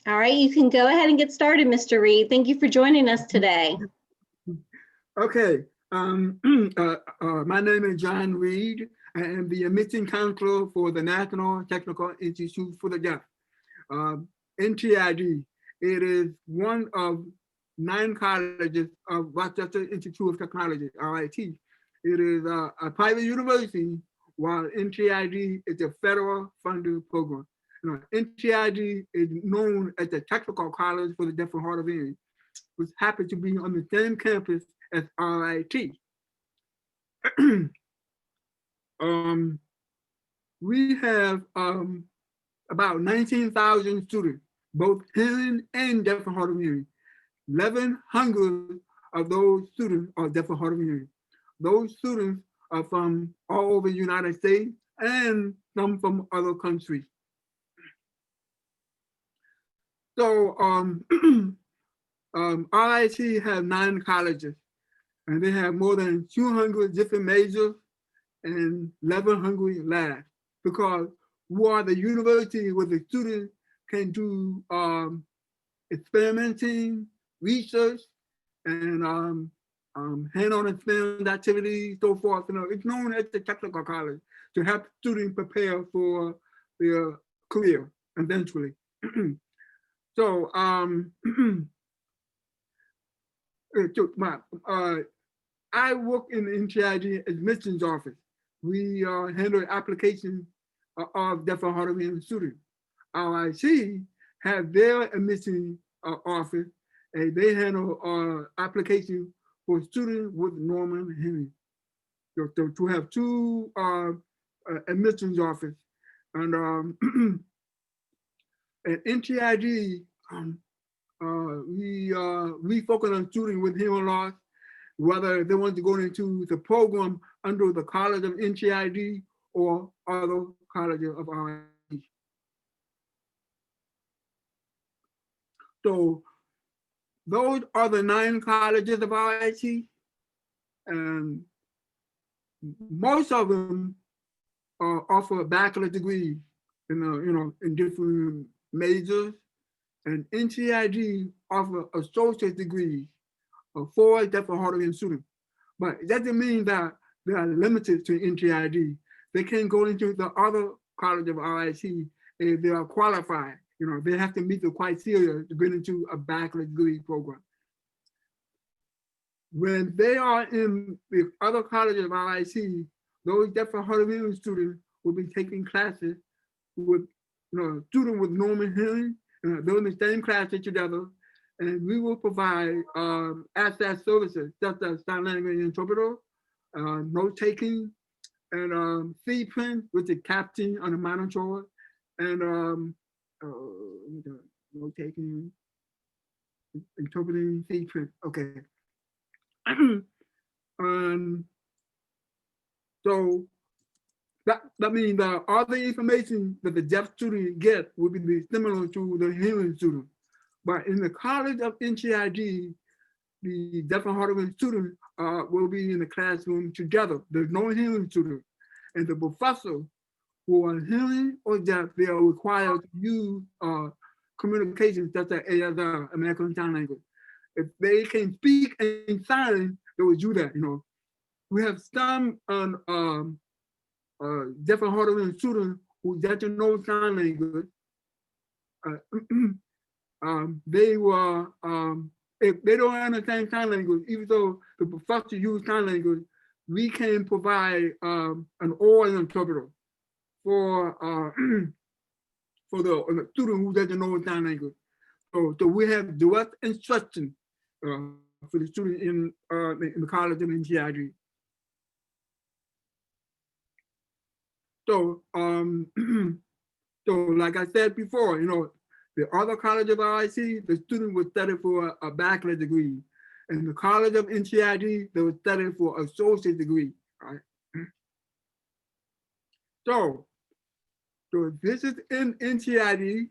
All right, you can go ahead and get started, Mr. Reid. Thank you for joining us today. Okay, my name is John Reid. I am the admission counselor for the National Technical Institute for the Deaf, NTID. It is one of 9 colleges of Rochester Institute of Technology, RIT. It is a private university, while NTID is a federal funded program. NTID is known as the Technical College for the Deaf and Hard of Hearing, which happens to be on the same campus as RIT. We have about 19,000 students, both hearing and deaf and hard of hearing. 1,100 of those students are deaf and hard of hearing. Those students are from all over the United States and some from other countries. So RIT has 9 colleges, and they have more than 200 different majors and 1,100 labs, because we are the university where the students can do experimenting, research, and hand-on experiment activities, so forth. It's known as the technical college to help students prepare for their career eventually. So I work in the NTID admissions office. We handle applications of deaf and hard of hearing students. RIT have their admissions office, and they handle applications for students with normal hearing. So to have 2 admissions office, and at NTID, we focus on students with hearing loss, whether they want to go into the program under the College of NTID or other colleges of RIT. So those are the 9 colleges of RIT, and most of them offer a bachelor degree in different majors, and NTID offer associate degrees for deaf and hard of hearing students. But it doesn't mean that they are limited to NTID. They can go into the other college of RIT if they are qualified. They have to meet the criteria to get into a bachelor degree program. When they are in the other colleges of RIT, those deaf and hard of hearing students will be taking classes with students with normal hearing. They're in the same classes together, and we will provide access services such as sign language interpreter, note taking, and feed print with the captain on the monitor, and note taking, interpreting, feed print. Okay. So that means that all the information that the deaf student get will be similar to the hearing student. But in the College of NTID, the deaf and hard of hearing students will be in the classroom together. There's no hearing student. And the professor who are hearing or deaf, they are required to use communication such as ASL, American Sign Language. If they can speak in sign, they will do that. We have some deaf and hard of hearing students who doesn't know sign language. They were, if they don't understand sign language, even though the professor uses sign language, we can provide an oral interpreter for the student who doesn't know sign language. So we have direct instruction for the student in the College of NTID. So, so like I said before, the other college of RIT, the student would study for a bachelor degree. In the College of NTID, they would study for associate degree, right? So this is in NTID.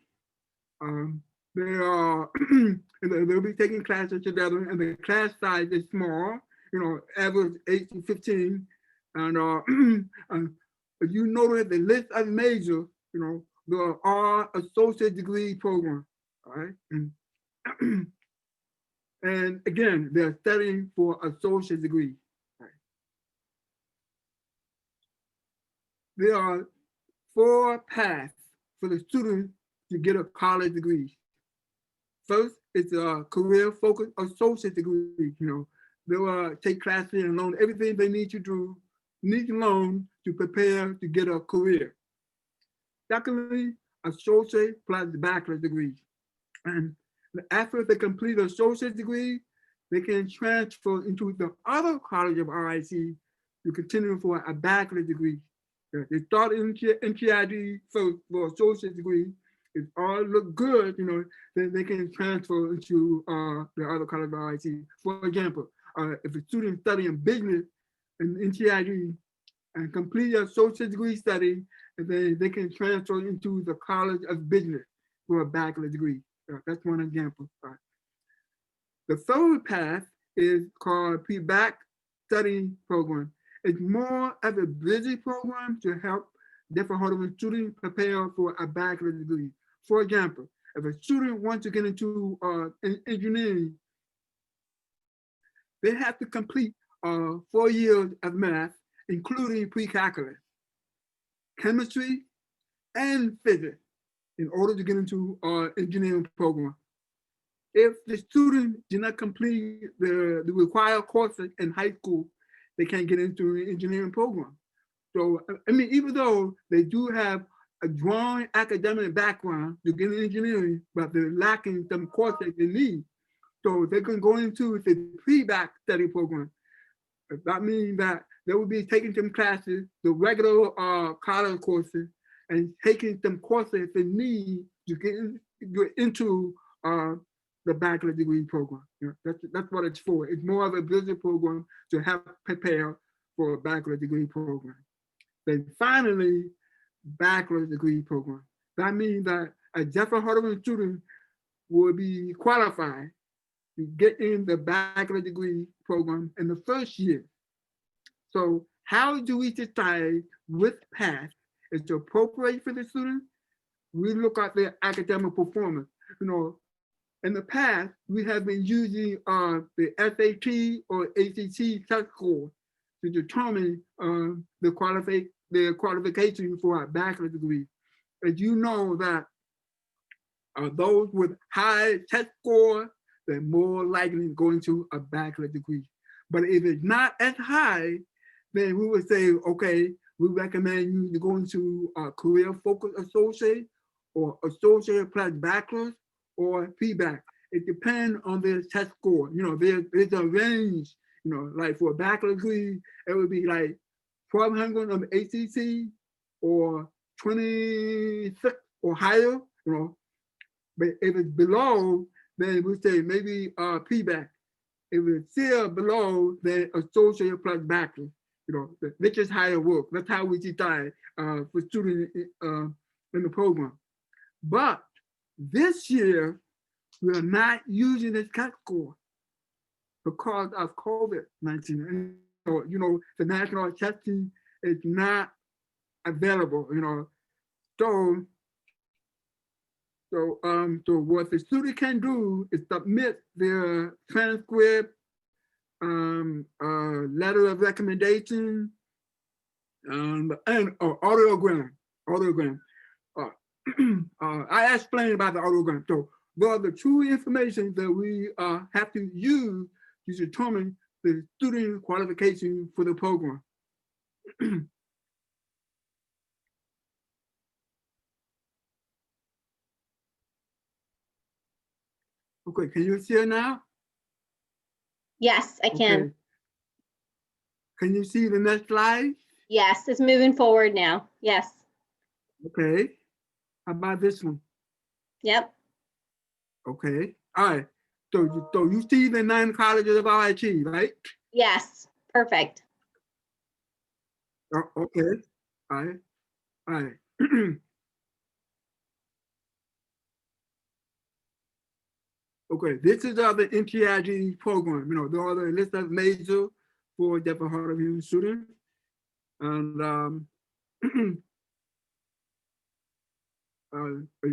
They'll be taking classes together, and the class size is small, average 8 to 15. And if you notice the list of majors, there are associate degree programs. all right? And again, they're studying for associate degree. Right. There are 4 paths for the student to get a college degree. First, it's a career-focused associate degree. They will take classes and learn everything they need to learn to prepare to get a career. Secondly, associate plus bachelor degree. And after they complete an associate degree, they can transfer into the other college of RIT to continue for a bachelor degree. They start in NTID for associate degree. If all look good, then they can transfer into the other college of RIT. For example, if a student studying business in NTID and complete their associate degree study, and then they can transfer into the College of Business for a bachelor degree. That's one example. The third path is called PBAC study program. It's more of a busy program to help different Harvard students prepare for a bachelor degree. For example, if a student wants to get into engineering, they have to complete 4 years of math, including pre-calculus, chemistry, and physics in order to get into engineering program. If the student did not complete the required courses in high school, they can't get into the engineering program. So, I mean, even though they do have a drawing academic background to get into engineering, but they're lacking some courses they need. So they can go into the pre-bac study program. That means that they will be taking some classes, the regular college courses, and taking some courses they need to get into the bachelor degree program. That's what it's for. It's more of a business program to help prepare for a bachelor degree program. Then finally, bachelor degree program. That means that a Jeffrey Hardeman student will be qualified to get in the bachelor degree program in the first year. So how do we decide which path is appropriate for the student? We look at their academic performance. In the past, we have been using the SAT or ACT test score to determine the qualification for a bachelor degree. As you know that those with high test score, they're more likely to go into a bachelor degree. But if it's not as high, then we would say, okay, we recommend you to go into a career-focused associate or associate plus bachelor's or feedback. It depends on the test score. There's a range, like for a bachelor degree, it would be like 1,200 on the ACT or 26 or higher, But if it's below, then we say maybe feedback. If it's still below, then associate plus bachelor. Which is higher work. That's how we decide for students in the program. But this year, we are not using this test score because of COVID-19. The national testing is not available. So what the student can do is submit their transcript, letter of recommendation, and audiogram. I explained about the audiogram. So those are the true information that we have to use to determine the student qualification for the program. Okay, can you see it now? Yes, I can. Okay. Can you see the next slide? Yes, it's moving forward now. Yes. Okay. How about this one? Yep. Okay. All right. So you see the 9 colleges of RIT, right? Yes. Perfect. Okay. All right. All right. Okay, this is the NTID program. There are the list of major for different Harvard students. And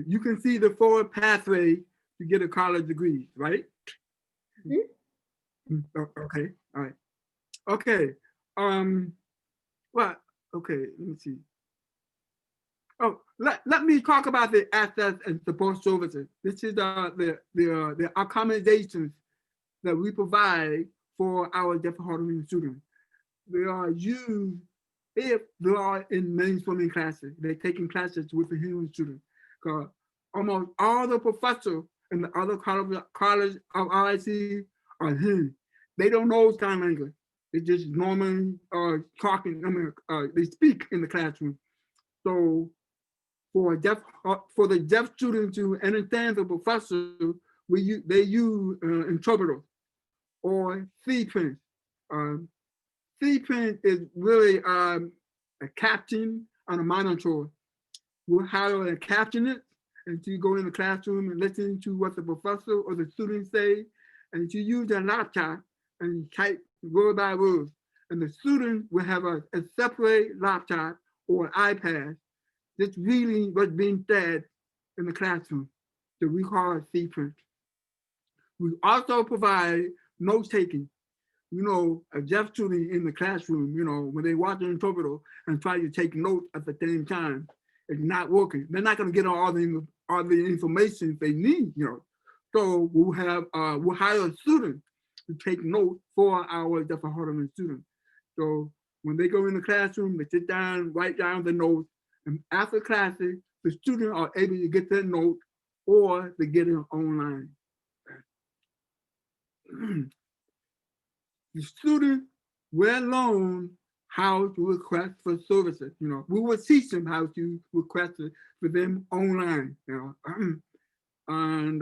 you can see the forward pathway to get a college degree, right? Mhm. Okay, all right. Okay. Well, okay, let me see. Oh, let me talk about the access and support services. This is the accommodations that we provide for our deaf and hard of hearing students. They are used if they are in mainstreaming classes. They're taking classes with the hearing students. Because almost all the professors in the other college of RIT are hearing. They don't know sign language. They just normally talking, they speak in the classroom. So for the deaf student to understand the professor, they use interpreters or C-print. Um, C-print is really a captain on a monitor. We'll hire a captain it, and you go in the classroom and listen to what the professor or the students say, and you use their laptop and you type word by word. And the student will have a separate laptop or iPad just reading what's being said in the classroom. So we call it C-print. We also provide note taking. A deaf student in the classroom, when they watch an interpreter and try to take notes at the same time, it's not working. They're not going to get all the information they need, So we'll hire a student to take notes for our deaf and hard of hearing students. So when they go in the classroom, they sit down, write down the notes, and after classes, the students are able to get their notes or they get it online. The student will learn how to request for services. We will teach them how to request it for them online. And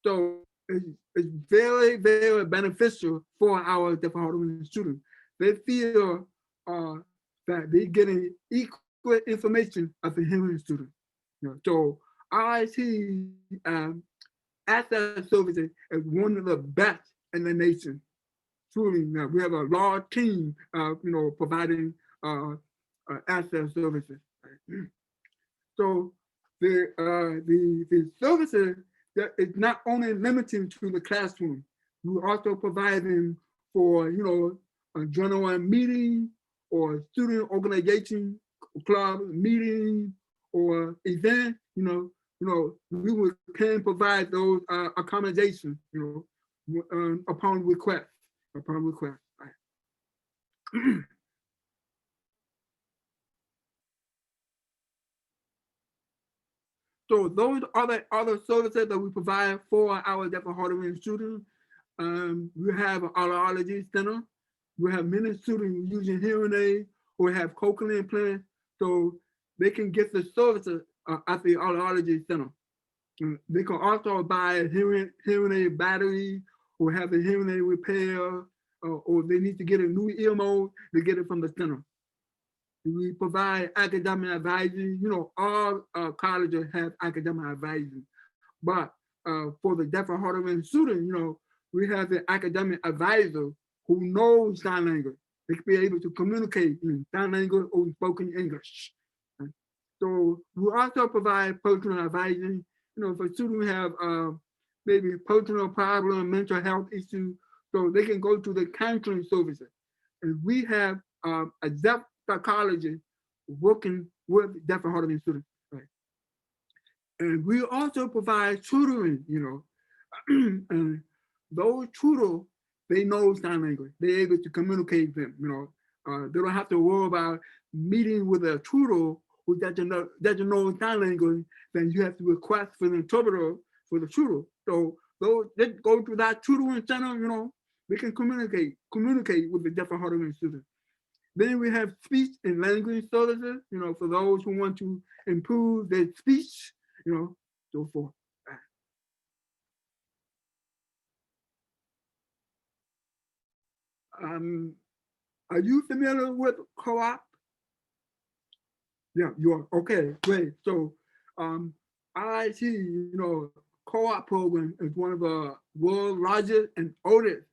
so it's very, very beneficial for our deaf and hard of hearing students. They feel that they're getting equal information as a hearing student. So RIT access services is one of the best in the nation. Truly, we have a large team, providing access services. So the services that is not only limited to the classroom, we also provide them for a general meeting or student organization club meeting or event. We can provide those accommodations. Upon request. Upon request. Right. So those are the other services that we provide for our deaf and hard of hearing students. We have an audiology center. We have many students using hearing aids or have cochlear implants, so they can get the services at the audiology center. They can also buy a hearing aid battery or have a hearing aid repair, or they need to get a new ear mode, they get it from the center. We provide academic advising. All colleges have academic advising, but for the deaf and hard of hearing student, we have the academic advisor who knows sign language. They can be able to communicate in sign language or spoken English. So we also provide personal advising. For students who have maybe personal problem, mental health issues, so they can go to the counseling services. And we have a deaf psychologist working with deaf and hard of hearing students. Right? And we also provide tutoring, and those tutors, they know sign language. They're able to communicate them, they don't have to worry about meeting with a tutor who doesn't know sign language. Then you have to request for the interpreter for the tutor. So those that go to that tutoring center, they can communicate with the deaf and hard of hearing students. Then we have speech and language services, for those who want to improve their speech, so forth. Are you familiar with co-op? Yeah, you are. Okay, great. So RIT, co-op program is one of the world's largest and oldest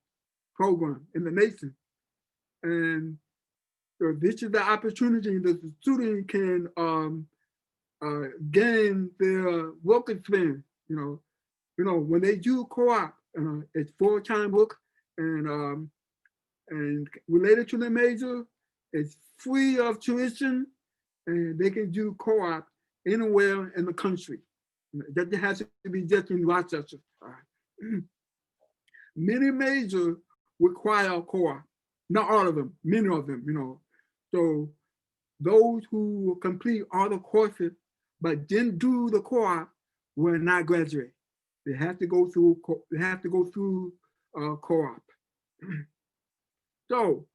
programs in the nation. And so this is the opportunity that the student can gain their work experience You know, when they do co-op, it's full-time work, and related to the major, it's free of tuition, and they can do co-op anywhere in the country. That has to be just in Rochester. Many majors require co-op, not all of them, many of them, you know. So those who complete all the courses but didn't do the co-op will not graduate. They have to go through. Co-op. So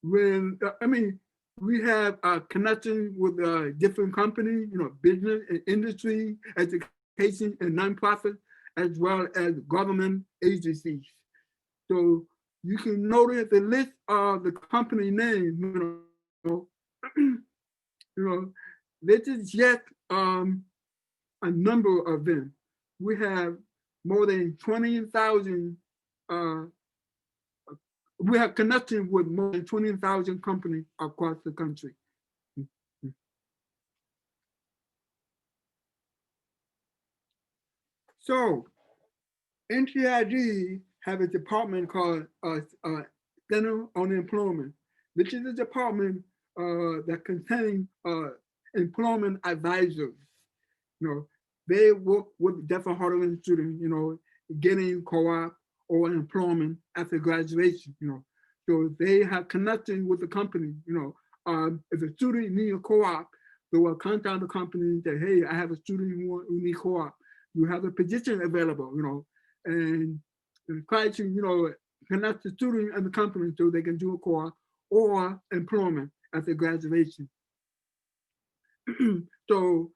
we have a connection with different companies, you know, business and industry, education and nonprofit, as well as government agencies. So you can notice the list of the company name, you know, this is yet a number of them. We have more than 20,000, we have connection with more than 20,000 companies across the country. So NTID have a department called Center on Employment, which is a department that contains employment advisors. You know, they work with deaf and hard of hearing students, you know, getting co-op or employment after graduation, you know. So they have connection with the company, you know. If a student needs a co-op, they will contact the company and say, hey, I have a student who needs co-op. You have a position available, you know, and try to, you know, connect the student and the company so they can do a co-op or employment after graduation. So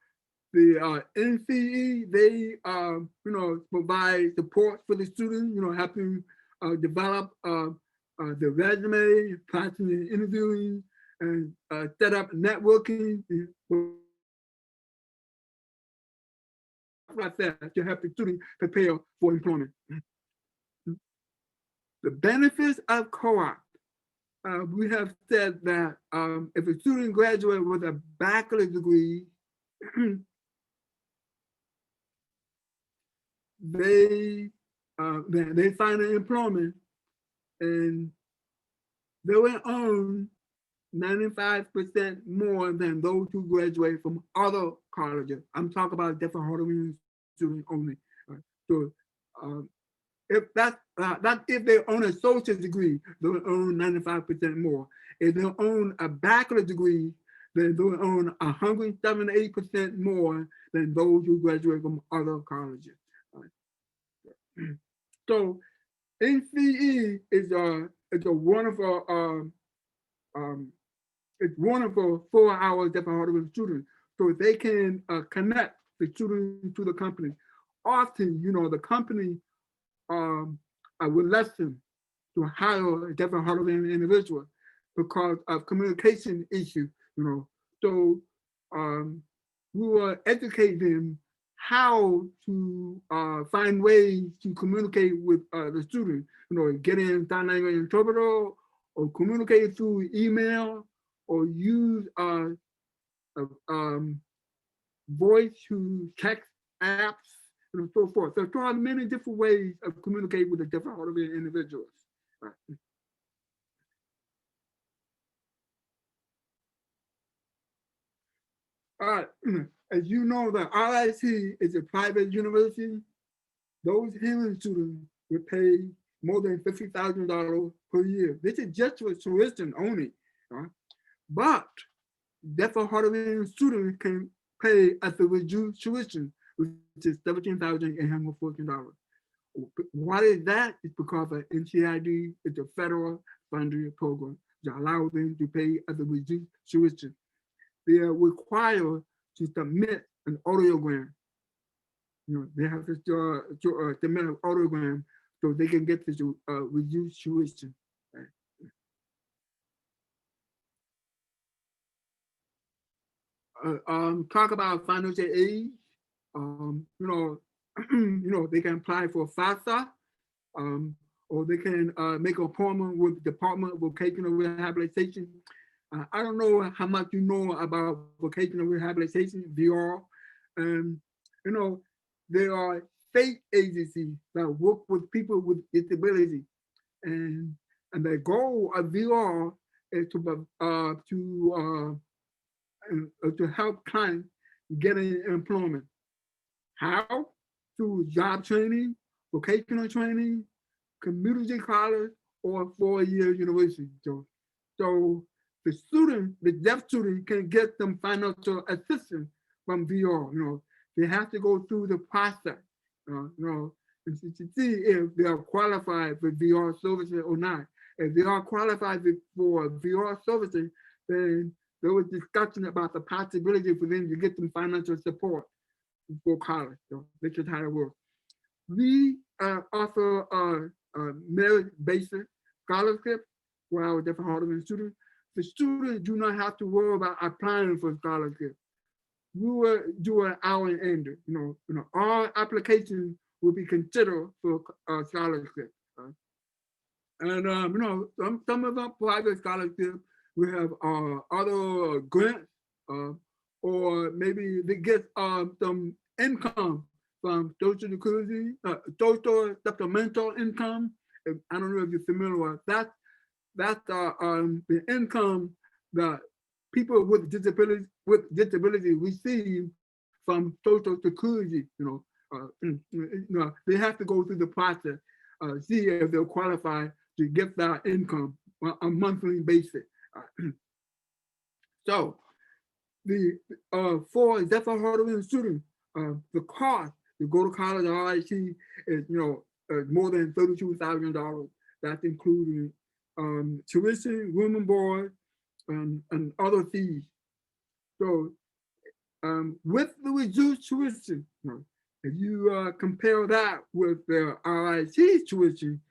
the NCE, they, you know, provide support for the student, you know, helping develop the resume, practicing and interviewing, and set up networking, like that, to help the student prepare for employment. The benefits of co-op. We have said that if a student graduates with a bachelor degree, they find an employment and they will earn 95% more than those who graduate from other colleges. I'm talking about deaf and hard of hearing students only. So if that's if they own a associate degree, they'll earn 95% more. If they own a bachelor degree, then they'll earn 178% more than those who graduate from other colleges. So NCE is a wonderful it's wonderful 4-hour deaf and hard of hearing students, so they can connect the student to the company. Often, you know, the company will lessen to hire a deaf and hard of hearing individual because of communication issues, you know. So we will educate them how to find ways to communicate with the student, you know, getting sign language interpreter or communicate through email or use voice to text apps and so forth. So there are many different ways of communicating with the deaf and hard of hearing individuals. As you know, the RIT is a private university. Those hearing students will pay more than $50,000 per year. This is just for tuition only. But deaf and hard of hearing students can pay at the reduced tuition, which is $17,814. Why is that? It's because of NTID. It's a federal funding program that allows them to pay at the reduced tuition. They are required to submit an audiogram. You know, they have to submit an audiogram so they can get this reduced tuition. Talk about financial aid. You know, they can apply for FAFSA, or they can make an appointment with the Department of Vocational Rehabilitation. I don't know how much you know about vocational rehabilitation, VR. You know, there are state agencies that work with people with disability, and the goal of VR is to help clients get in employment. How? Through job training, vocational training, community college, or 4-year university. So the deaf student can get some financial assistance from VR. They have to go through the process, to see if they are qualified for VR services or not. If they are qualified for VR services, then there was discussion about the possibility for them to get some financial support for college. So this is how it works. We offer merit-based scholarship for our deaf and hard of hearing students. The students do not have to worry about applying for scholarship. We will do an hour and end. All applications will be considered for scholarship. And some of our private scholarships, we have other grants, or maybe they get some income from social security, social supplemental income. I don't know if you're familiar with that. That's the income that people with disability receive from social security. They have to go through the process, see if they're qualified to get that income on a monthly basis. So for deaf and hard of hearing students, the cost to go to college at RIT is more than $32,000. That's including tuition, room and board, and other fees. So with the reduced tuition, if you compare that with the RIT tuition,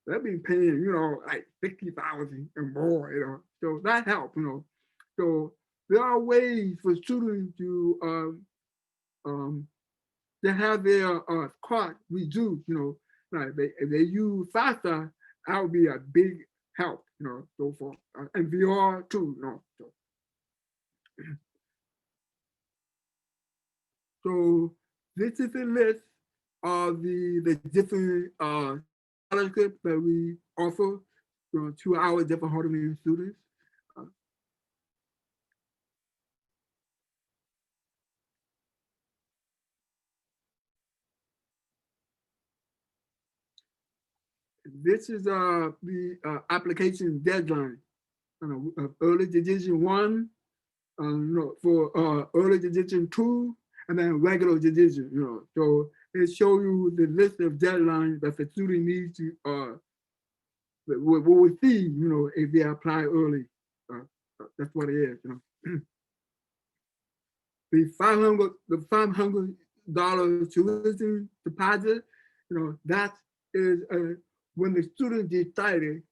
they've been paying, like $50,000 and more, So that helps, So there are ways for students to have their cost reduced, Like if they use FAFSA, that would be a big help, so forth. And VR too, So this is a list of the different scholarships that we offer to our deaf and hard of hearing students. This is the application deadline of early decision 1, for early decision 2, and then regular decision. So it shows you the list of deadlines that the student needs to will see, if they apply early. That's what it is. The $500 tuition deposit, that is when the student decided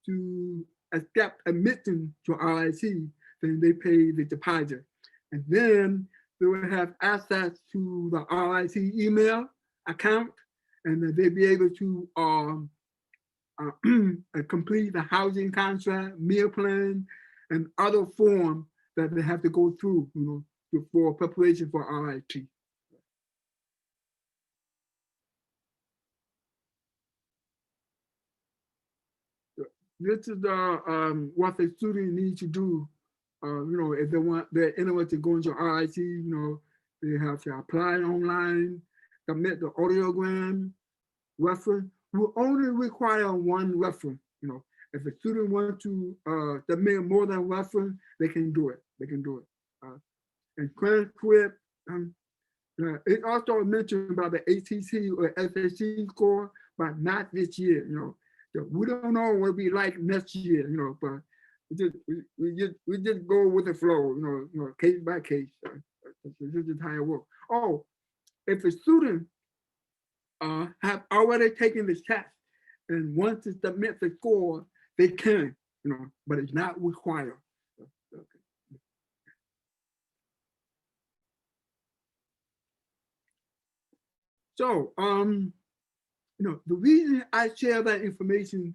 to accept admission to RIT, then they pay the deposit. And then they will have access to the RIT email account, and then they'll be able to complete the housing contract, meal plan, and other forms that they have to go through, for preparation for RIT. This is what the student needs to do. If they want they're interested to go into RIT, they have to apply online, submit the audiogram, reference. We only require one reference. If a student wants to submit more than reference, they can do it. And transcript. It also mentioned about the ACT or SAT score, but not this year. So we don't know what it'll be like next year. But we just go with the flow. Case by case. This is how it works. Oh, if a student have already taken the test and want to submit the score, they can, but it's not required. Okay. So, the reason I share that information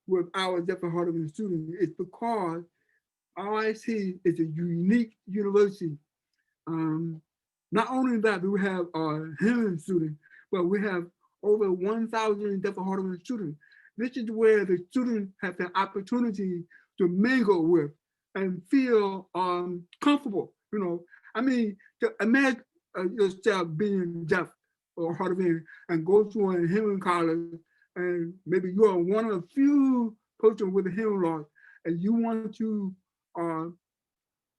with our deaf and hard of hearing students is because RIT is a unique university. not only that, we have hearing students, but we have over 1,000 deaf and hard of hearing students. This is where the students have the opportunity to mingle with and feel comfortable. You know, I mean, to imagine yourself being deaf or hard of hearing and go to a hearing college, and maybe you are one of the few persons with a hearing loss, and you want to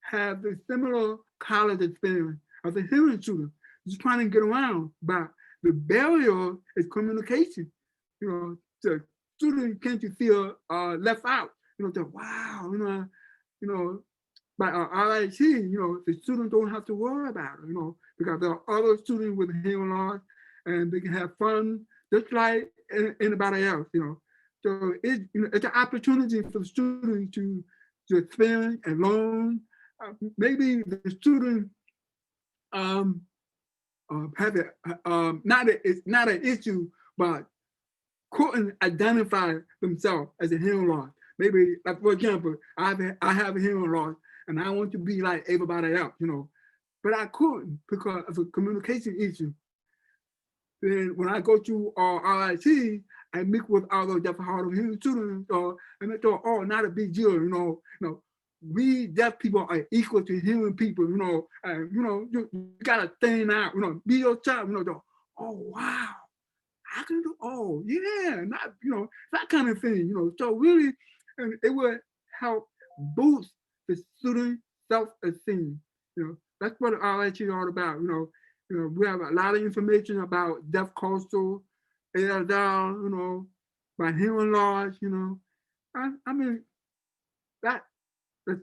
have the similar college experience as a hearing student. Just trying to get around, but the barrier is communication. You know, the student can't you feel left out. You know, wow, you know, but RIT, you know, the students don't have to worry about it, you know, because there are other students with hearing loss and they can have fun just like anybody else, you know. So it's an opportunity for the students to experience and learn. Maybe the student have it, it's not an issue, but couldn't identify themselves as a hearing loss. Maybe, like for example, I have a hearing loss and I want to be like everybody else, you know, but I couldn't because of a communication issue. Then when I go to RIT, I meet with other deaf and hard of hearing students, and they thought, oh, not a big deal, you know, we deaf people are equal to hearing people, you know, and you gotta stand out, you know, be yourself, you know, oh wow, I can do, oh yeah, not, you know, that kind of thing, you know. So really, and it would help boost the student self-esteem. You know, that's what RIT is all about. You know, we have a lot of information about deaf coastal, ASL, you know, about hearing loss, you know. I mean, that's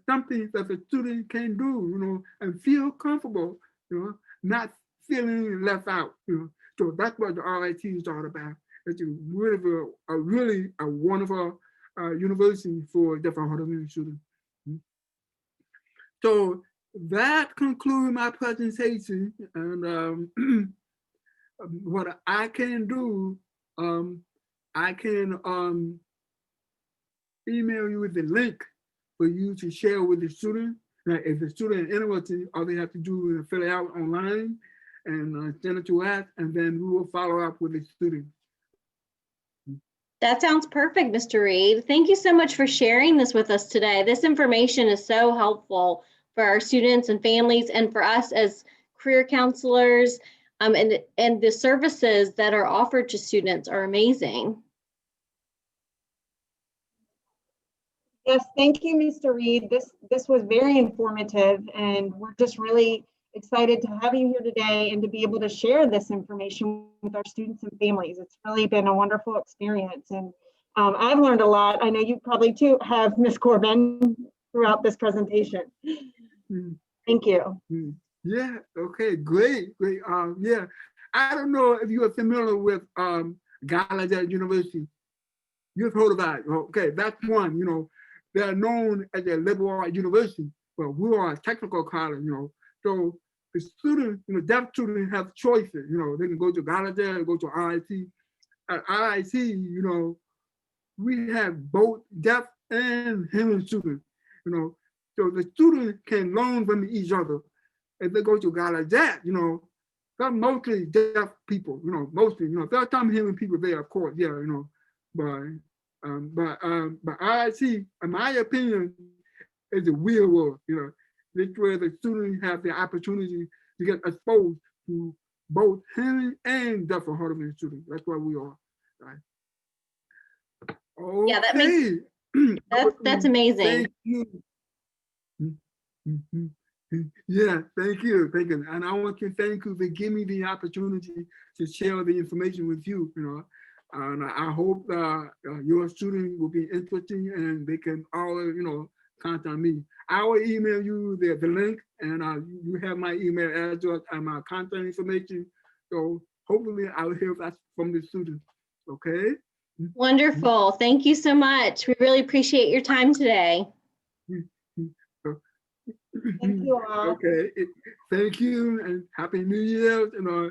something that the student can do, you know, and feel comfortable, you know, not feeling left out, you know. So that's what the RIT is all about. It's really a wonderful university for deaf and hard of hearing students. So that concludes my presentation, and what I can do, I can email you with the link for you to share with the student. Now, if the student is interested, all they have to do is fill it out online and send it to us, and then we will follow up with the student. That sounds perfect, Mr. Reid. Thank you so much for sharing this with us today. This information is so helpful for our students and families and for us as career counselors, and the services that are offered to students are amazing. Yes, thank you, Mr. Reid. This was very informative, and we're just really excited to have you here today and to be able to share this information with our students and families. It's really been a wonderful experience, and I've learned a lot. I know you probably too have, Ms. Corbin, throughout this presentation. Thank you. Yeah, okay, great. Yeah, I don't know if you are familiar with Gallaudet University. You've heard about it. Okay, that's one, you know. They're known as a liberal arts university, but we are a technical college, you know. So the students, you know, deaf students have choices, you know. They can go to Gallaudet, go to RIT. At RIT, you know, we have both deaf and hearing students, you know. So the students can learn from each other. If they go to Gallaudet, you know, they're mostly deaf people, you know, mostly, you know, there are some hearing people there, of course, yeah, you know, but RIT, in my opinion, is the real world, you know. This where the students have the opportunity to get exposed to both hearing and deaf and hard of hearing students. That's what we are, right? Okay. Yeah, that makes that's amazing. Thank you. Yeah, thank you. And I want to thank you for giving me the opportunity to share the information with you, you know. And I hope your students will be interested and they can always, you know, contact me. I will email you the link, and you have my email address and my contact information. So hopefully I will hear that from the students. Okay. Wonderful. Thank you so much. We really appreciate your time today. Thank you all. Okay. Thank you, and Happy New Year. You know,